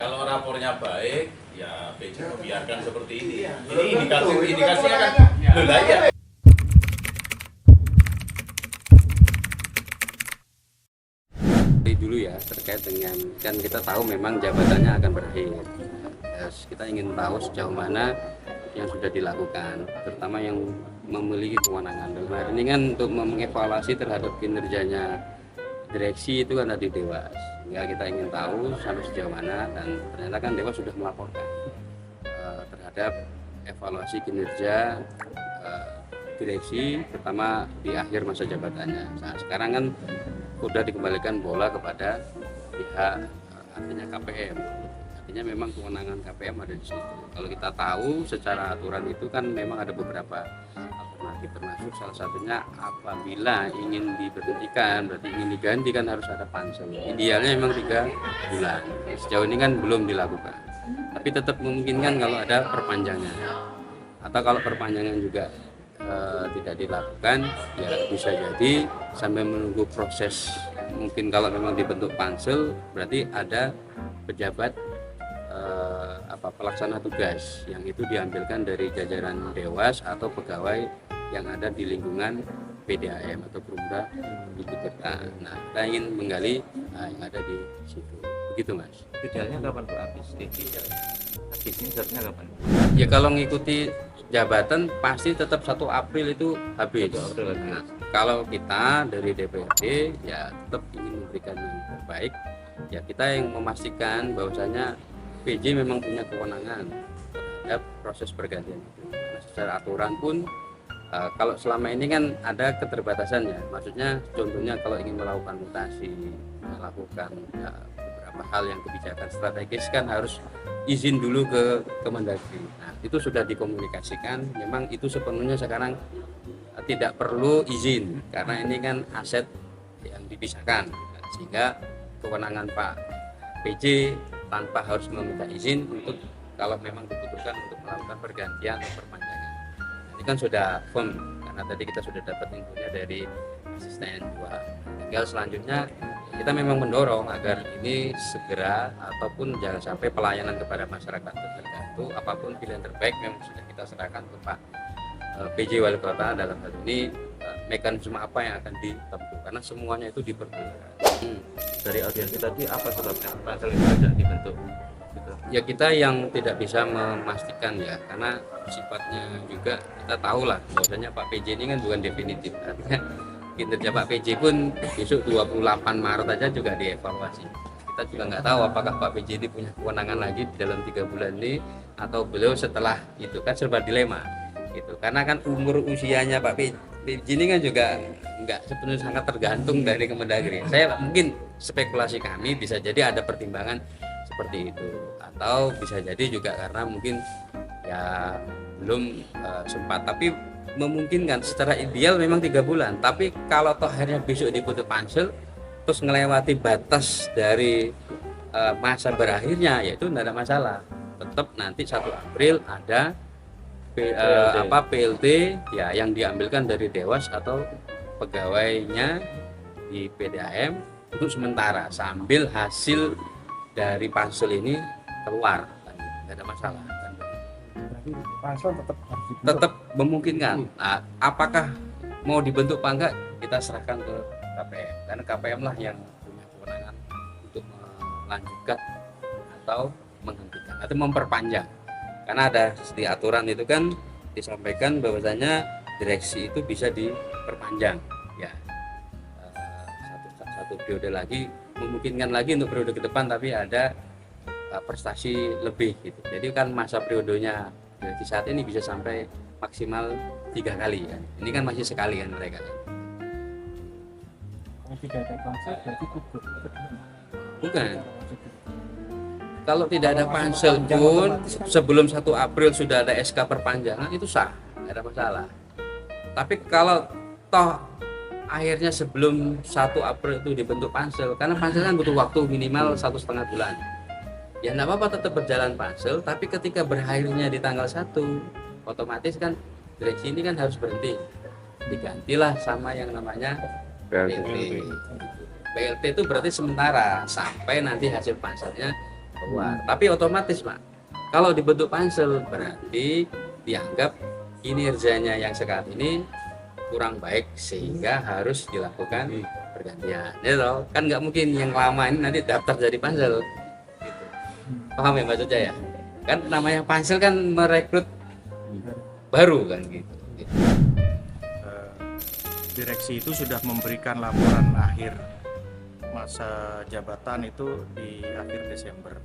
Kalau rapornya baik, ya PJ membiarkan seperti ini. Ini indikasinya kan, loh lah ya. Dulu ya terkait dengan kan kita tahu memang jabatannya akan berakhir. Kita ingin tahu sejauh mana yang sudah dilakukan, terutama yang memiliki kewenangan. Dalam hal ini kan untuk mengevaluasi terhadap kinerjanya direksi itu kan ada di Dewas. Ya kita ingin tahu sampai sejauh mana, dan ternyata kan Dewas sudah melaporkan terhadap evaluasi kinerja direksi, pertama di akhir masa jabatannya. Nah, sekarang kan sudah dikembalikan bola kepada pihak artinya KPM. Artinya memang kewenangan KPM ada di situ. Kalau kita tahu secara aturan itu kan memang ada beberapa alternatif, termasuk salah satunya apabila ingin diberhentikan, berarti ingin diganti kan harus ada pansel. Idealnya memang 3 bulan. Sejauh ini kan belum dilakukan. Tapi tetap memungkinkan kalau ada perpanjangan. Atau kalau perpanjangan juga tidak dilakukan, ya bisa jadi sampai menunggu proses. Mungkin kalau memang dibentuk pansel, berarti ada pejabat pelaksana tugas yang itu diambilkan dari jajaran Dewas atau pegawai yang ada di lingkungan PDAM atau Perumda Ibu Kota. Nah, kita ingin menggali yang ada di situ. Begitu, Mas. Idealnya kapan Pak habis habisnya seharusnya kapan? Ya kalau ngikuti jabatan pasti tetap 1 April itu habis. Nah, kalau kita dari DPRD ya tetap ingin memberikan yang terbaik. Ya kita yang memastikan bahwasanya PJ memang punya kewenangan terhadap proses pergantian itu. Karena secara aturan pun kalau selama ini kan ada keterbatasannya. Maksudnya contohnya kalau ingin melakukan mutasi, melakukan beberapa hal yang kebijakan strategis kan harus izin dulu ke Kemendagri. Nah, itu sudah dikomunikasikan. Memang itu sepenuhnya sekarang tidak perlu izin karena ini kan aset yang dipisahkan. Nah, sehingga kewenangan Pak PJ tanpa harus meminta izin untuk kalau memang dibutuhkan untuk melakukan pergantian atau perpanjangan. Ini kan sudah firm karena tadi kita sudah dapat infonya dari asisten 2. Tinggal selanjutnya kita memang mendorong agar ini segera ataupun jangan sampai pelayanan kepada masyarakat terganggu. Apapun pilihan terbaik memang sudah kita serahkan ke Pak PJ Wali Kota dalam hal ini mekanisme apa yang akan ditempuh karena semuanya itu diperlukan. Dari audiensi tadi apa sebabnya pansel itu tidak dibentuk? Gitu. Ya kita yang tidak bisa memastikan ya karena sifatnya juga kita tahu lah bahwasanya Pak PJ ini kan bukan definitif. Artinya kinerja Pak PJ pun besok 28 Maret aja juga dievaluasi. Kita juga nggak tahu apakah Pak PJ ini punya kewenangan lagi di dalam 3 bulan ini atau beliau setelah itu kan serba dilema gitu. Karena kan umur usianya Pak PJ ini kan juga nggak sepenuhnya sangat tergantung dari Kemendagri. Saya mungkin spekulasi kami bisa jadi ada pertimbangan seperti itu atau bisa jadi juga karena mungkin ya belum sempat, tapi memungkinkan secara ideal memang 3 bulan. Tapi kalau toh akhirnya besok diputus pansel terus melewati batas dari masa berakhirnya, yaitu tidak ada masalah. Tetap nanti 1 April ada PLT ya yang diambilkan dari Dewas atau pegawainya di PDAM untuk sementara sambil hasil dari pansel ini keluar, tidak ada masalah. Berarti pansel Tetap memungkinkan. Nah, apakah mau dibentuk apa enggak kita serahkan ke KPM karena KPM lah yang punya kewenangan untuk melanjutkan atau menghentikan atau memperpanjang. Karena ada di aturan itu kan disampaikan bahwasanya direksi itu bisa diperpanjang ya satu periode lagi, memungkinkan lagi untuk periode ke depan tapi ada prestasi lebih gitu. Jadi kan masa periodenya di saat ini bisa sampai maksimal 3 kali kan. Ini kan masih sekali kan mereka kan. Kalau tidak ada pansel berarti gugur. Bukan. Kalau tidak ada pansel pun sebelum 1 April sudah ada SK perpanjangan itu sah, tidak ada masalah. Tapi kalau toh akhirnya sebelum 1 April itu dibentuk pansel, karena pansel kan butuh waktu minimal 1,5 bulan. Ya enggak apa-apa tetap berjalan pansel, tapi ketika berakhirnya di tanggal 1, otomatis kan direksi ini kan harus berhenti. Digantilah sama yang namanya PLT. PLT itu berarti sementara sampai nanti hasil panselnya keluar. Tapi otomatis Pak, kalau dibentuk pansel berarti dianggap kinerjanya yang sekarang ini kurang baik sehingga harus dilakukan pergantian. Ya toh? Kan nggak mungkin yang lama ini nanti daftar jadi pansel. Gitu. Paham ya maksudnya ya? Kan namanya pansel kan merekrut baru kan gitu. Direksi itu sudah memberikan laporan akhir masa jabatan itu di akhir Desember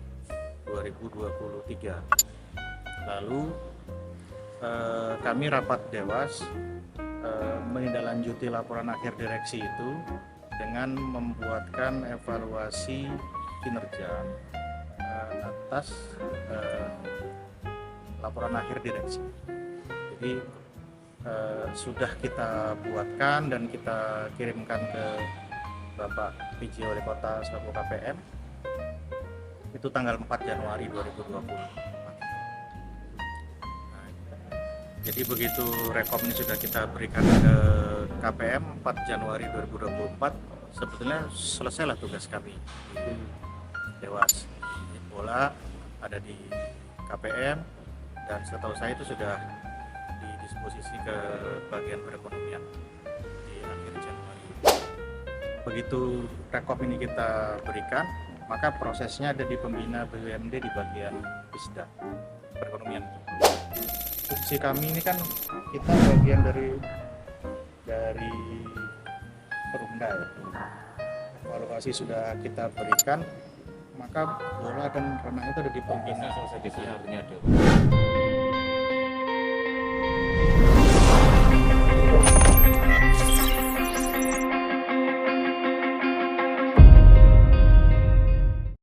2023. Lalu kami rapat Dewas menindaklanjuti laporan akhir direksi itu dengan membuatkan evaluasi kinerja atas laporan akhir direksi. Jadi sudah kita buatkan dan kita kirimkan ke Bapak PJ Wali Kota selaku KPM itu tanggal 4 Januari 2020. Jadi begitu rekom ini sudah kita berikan ke KPM 4 Januari 2024, sebetulnya selesailah tugas kami di Dewas. Bola ada di KPM dan setahu saya itu sudah didisposisi ke bagian perekonomian di akhir Januari. Begitu rekom ini kita berikan, maka prosesnya ada di pembina BUMD di bagian Bisda perekonomian. Fungsi kami ini kan kita bagian dari Perumda ya. Evaluasi sudah kita berikan, maka bola dan ranah itu ada di pembina. Selesai di ada.